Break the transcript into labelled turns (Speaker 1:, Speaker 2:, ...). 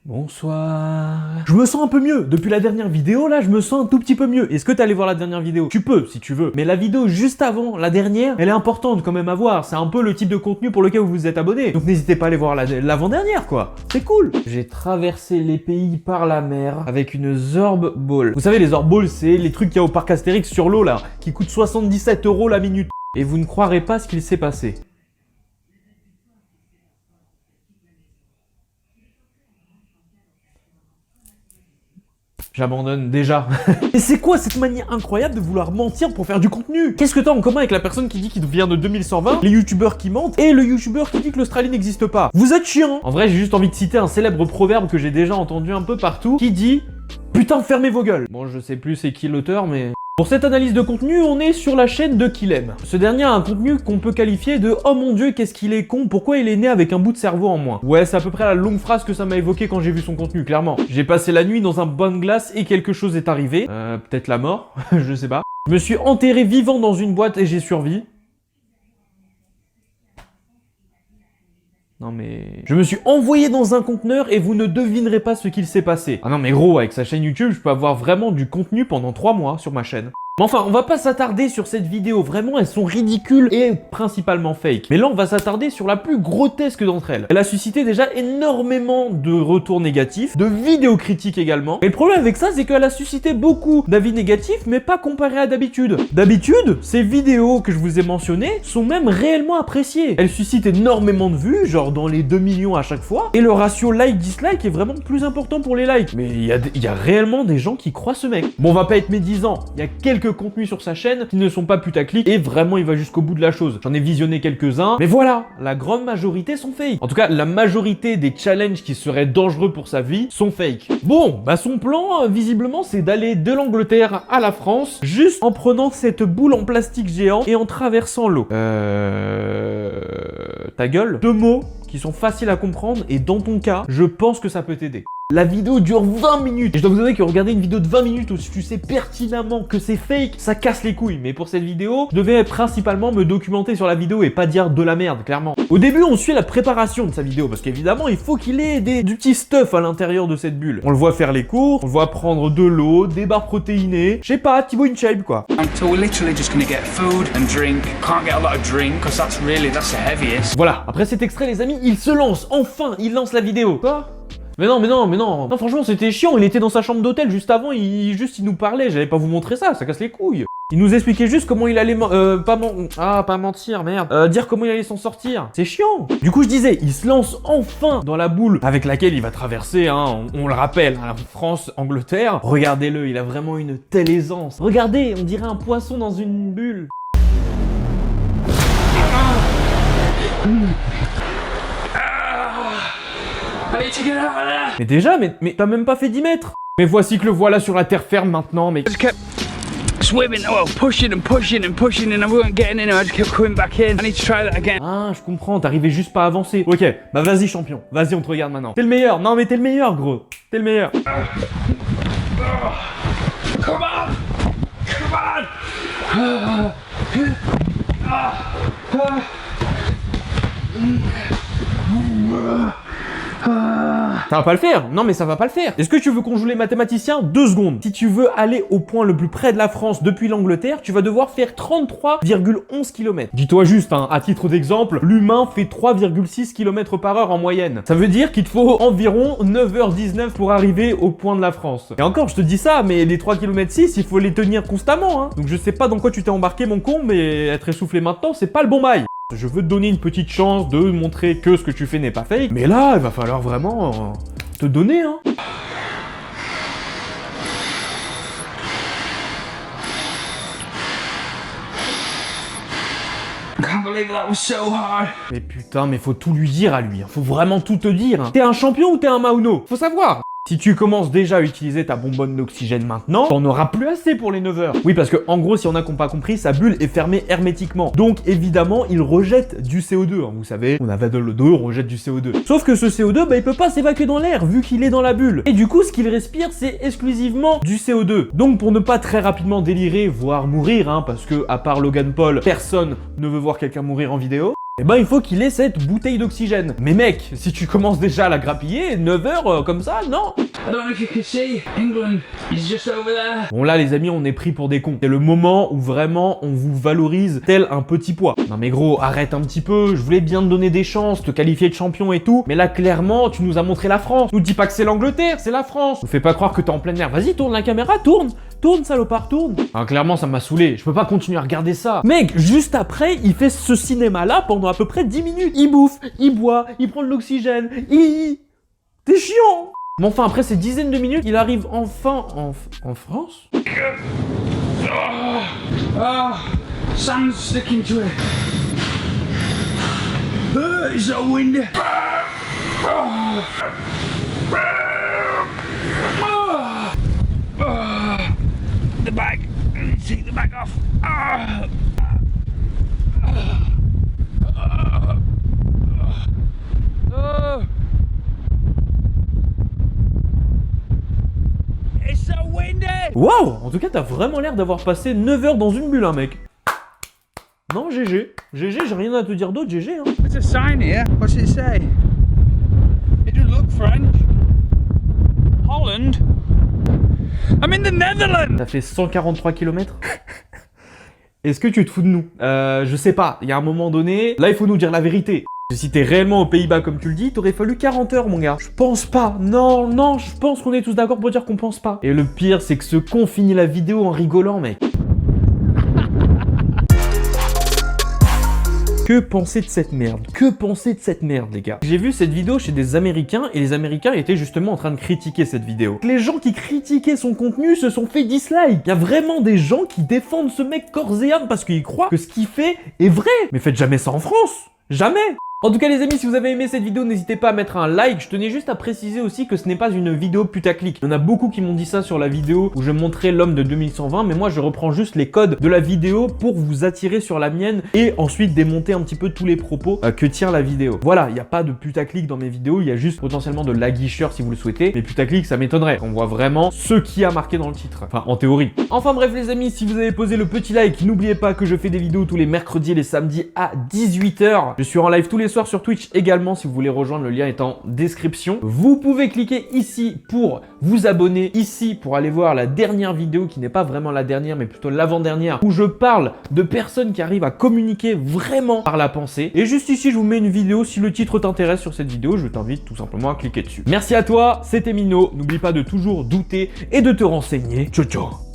Speaker 1: Bonsoir. Je me sens un peu mieux. Depuis la dernière vidéo, là, je me sens un tout petit peu mieux. Est-ce que t'es allé voir la dernière vidéo? Tu peux, si tu veux. Mais la vidéo juste avant, la dernière, elle est importante quand même à voir. C'est un peu le type de contenu pour lequel vous vous êtes abonné. Donc n'hésitez pas à aller voir l'avant-dernière, quoi. C'est cool. J'ai traversé les pays par la mer avec une Zorb Ball. Vous savez, les Zorb Balls, c'est les trucs qu'il y a au parc Astérix sur l'eau, là, qui coûtent 77 € la minute. Et vous ne croirez pas ce qu'il s'est passé. J'abandonne déjà. Et c'est quoi cette manière incroyable de vouloir mentir pour faire du contenu? Qu'est-ce que t'as en commun avec la personne qui dit qu'il vient de 2120, les youtubeurs qui mentent, et le youtubeur qui dit que l'Australie n'existe pas? Vous êtes chiant. En vrai, j'ai juste envie de citer un célèbre proverbe que j'ai déjà entendu un peu partout, qui dit « Putain, fermez vos gueules ». Bon, je sais plus c'est qui l'auteur, mais... Pour cette analyse de contenu, on est sur la chaîne de Kilem. Ce dernier a un contenu qu'on peut qualifier de « Oh mon dieu, qu'est-ce qu'il est con, pourquoi il est né avec un bout de cerveau en moins ?» Ouais, c'est à peu près la longue phrase que ça m'a évoqué quand j'ai vu son contenu, clairement. J'ai passé la nuit dans un bain de glace et quelque chose est arrivé. Peut-être la mort, je sais pas. Je me suis enterré vivant dans une boîte et j'ai survécu. Non mais... Je me suis envoyé dans un conteneur et vous ne devinerez pas ce qu'il s'est passé. Ah non mais gros, avec sa chaîne YouTube, je peux avoir vraiment du contenu pendant 3 mois sur ma chaîne. Mais enfin, on va pas s'attarder sur cette vidéo, vraiment elles sont ridicules et principalement fake. Mais là on va s'attarder sur la plus grotesque d'entre elles. Elle a suscité déjà énormément de retours négatifs, de vidéos critiques également. Et le problème avec ça, c'est qu'elle a suscité beaucoup d'avis négatifs, mais pas comparé à d'habitude. D'habitude, ces vidéos que je vous ai mentionnées sont même réellement appréciées. Elles suscitent énormément de vues, genre dans les 2 millions à chaque fois, et le ratio like-dislike est vraiment plus important pour les likes. Mais il y a réellement des gens qui croient ce mec. Bon, on va pas être médisant, il y a quelques contenus sur sa chaîne qui ne sont pas putaclic et vraiment il va jusqu'au bout de la chose. J'en ai visionné quelques-uns, mais voilà, la grande majorité sont fake. En tout cas, la majorité des challenges qui seraient dangereux pour sa vie sont fake. Bon, bah son plan, visiblement, c'est d'aller de l'Angleterre à la France, juste en prenant cette boule en plastique géant et en traversant l'eau. Ta gueule? 2 mots qui sont faciles à comprendre et dans ton cas, je pense que ça peut t'aider. La vidéo dure 20 minutes. Et je dois vous avouer que regarder une vidéo de 20 minutes où tu sais pertinemment que c'est fake, ça casse les couilles. Mais pour cette vidéo, je devais principalement me documenter sur la vidéo et pas dire de la merde, clairement. Au début, on suit la préparation de sa vidéo parce qu'évidemment, il faut qu'il ait du petit stuff à l'intérieur de cette bulle. On le voit faire les cours, on le voit prendre de l'eau, des barres protéinées, je sais pas, Thibaut InShape quoi.
Speaker 2: So we're literally just gonna get food and drink. Can't get a lot of drink because that's the heaviest.
Speaker 1: Voilà, après cet extrait les amis, il se lance, enfin, il lance la vidéo. Quoi? Mais non. Non, franchement, c'était chiant. Il était dans sa chambre d'hôtel juste avant. Il nous parlait. J'allais pas vous montrer ça. Ça casse les couilles. Il nous expliquait juste comment il allait pas mentir, merde. Dire comment il allait s'en sortir. C'est chiant. Du coup, je disais, il se lance enfin dans la boule avec laquelle il va traverser, hein, on le rappelle, hein, France-Angleterre. Regardez-le, il a vraiment une telle aisance. Regardez, on dirait un poisson dans une bulle. Mais déjà, mais t'as même pas fait 10 mètres. Mais voici que le voilà sur la terre ferme maintenant, mais...
Speaker 2: I just kept swimming, pushing and I wasn't getting in, I just kept coming back in. I need to try that again.
Speaker 1: Ah, je comprends, t'arrivais juste pas à avancer. Ok, bah vas-y champion, vas-y on te regarde maintenant. T'es le meilleur, non mais t'es le meilleur gros. T'es le meilleur.
Speaker 2: Come on!
Speaker 1: Ça va pas le faire. Non mais ça va pas le faire. Est-ce que tu veux qu'on joue les mathématiciens? 2 secondes. Si tu veux aller au point le plus près de la France depuis l'Angleterre, tu vas devoir faire 33,11 km. Dis-toi juste, hein, à titre d'exemple, l'humain fait 3,6 km/h en moyenne. Ça veut dire qu'il te faut environ 9h19 pour arriver au point de la France. Et encore, je te dis ça, mais les 3,6 km, il faut les tenir constamment, hein. Donc je sais pas dans quoi tu t'es embarqué mon con, mais être essoufflé maintenant, c'est pas le bon bail. Je veux te donner une petite chance de montrer que ce que tu fais n'est pas fake, mais là, il va falloir vraiment te donner, hein.
Speaker 2: I can't believe that was so hard.
Speaker 1: Mais putain, mais faut tout lui dire à lui, hein. Faut vraiment tout te dire, hein. T'es un champion ou t'es un Mauno? Faut savoir. Si tu commences déjà à utiliser ta bonbonne d'oxygène maintenant, t'en auras plus assez pour les 9 heures. Oui, parce que en gros, si on n'a pas compris, sa bulle est fermée hermétiquement. Donc évidemment, il rejette du CO2. Hein. Vous savez, on avale de l'eau, on rejette du CO2. Sauf que ce CO2, bah, il peut pas s'évacuer dans l'air vu qu'il est dans la bulle. Et du coup, ce qu'il respire, c'est exclusivement du CO2. Donc pour ne pas très rapidement délirer, voire mourir, hein, parce que à part Logan Paul, personne ne veut voir quelqu'un mourir en vidéo. eh ben il faut qu'il ait cette bouteille d'oxygène. Mais mec, si tu commences déjà à la grappiller, 9 heures comme ça, non.
Speaker 2: I don't know if you can see, England is just over there.
Speaker 1: Bon là les amis, on est pris pour des cons. C'est le moment où vraiment on vous valorise tel un petit pois. Non mais gros, arrête un petit peu, je voulais bien te donner des chances, te qualifier de champion et tout, mais là clairement tu nous as montré la France. Nous dis pas que c'est l'Angleterre, c'est la France. Ne fais pas croire que t'es en pleine mer. Vas-y, tourne la caméra, tourne. Tourne salopard, tourne. Ah, clairement ça m'a saoulé, je peux pas continuer à regarder ça. Mec, juste après, il fait ce cinéma là pendant à peu près 10 minutes. Il bouffe, il boit, il prend de l'oxygène, T'es chiant. Mais enfin, après ces dizaines de minutes, il arrive enfin en France.
Speaker 2: Sand's sticking to it. It's so windy. The bag. Take the bag off. It's so windy.
Speaker 1: Waouh! En tout cas, t'as vraiment l'air d'avoir passé 9 heures dans une bulle, hein, mec. Non, GG. GG, j'ai rien à te dire d'autre, GG, hein.
Speaker 2: There's a sign here. What's it say? It doesn't look French. Holland? I'm in the Netherlands!
Speaker 1: T'as fait 143 km. Est-ce que tu te fous de nous? Je sais pas. Il y a un moment donné, là, il faut nous dire la vérité. Si t'es réellement aux Pays-Bas comme tu le dis, t'aurais fallu 40 heures mon gars. Je pense pas, non, je pense qu'on est tous d'accord pour dire qu'on pense pas. Et le pire, c'est que ce con finit la vidéo en rigolant, mec. Que penser de cette merde? Que penser de cette merde, les gars? J'ai vu cette vidéo chez des Américains et les Américains étaient justement en train de critiquer cette vidéo. Les gens qui critiquaient son contenu se sont fait dislike. Il y a vraiment des gens qui défendent ce mec corps et âme parce qu'ils croient que ce qu'il fait est vrai. Mais faites jamais ça en France. Jamais. En tout cas les amis, si vous avez aimé cette vidéo, n'hésitez pas à mettre un like. Je tenais juste à préciser aussi que ce n'est pas une vidéo putaclic. Il y en a beaucoup qui m'ont dit ça sur la vidéo où je montrais l'homme de 2120, mais moi je reprends juste les codes de la vidéo pour vous attirer sur la mienne et ensuite démonter un petit peu tous les propos que tient la vidéo. Voilà, il n'y a pas de putaclic dans mes vidéos, il y a juste potentiellement de la guicheur si vous le souhaitez, mais putaclic ça m'étonnerait. On voit vraiment ce qui a marqué dans le titre, enfin en théorie. Enfin bref les amis, si vous avez posé le petit like, n'oubliez pas que je fais des vidéos tous les mercredis et les samedis à 18 h. Je suis en live tous les soirs sur Twitch également, si vous voulez rejoindre, le lien est en description. Vous pouvez cliquer ici pour vous abonner, ici pour aller voir la dernière vidéo qui n'est pas vraiment la dernière mais plutôt l'avant-dernière où je parle de personnes qui arrivent à communiquer vraiment par la pensée. Et juste ici, je vous mets une vidéo. Si le titre t'intéresse sur cette vidéo, je t'invite tout simplement à cliquer dessus. Merci à toi, c'était Mino. N'oublie pas de toujours douter et de te renseigner. Ciao ciao.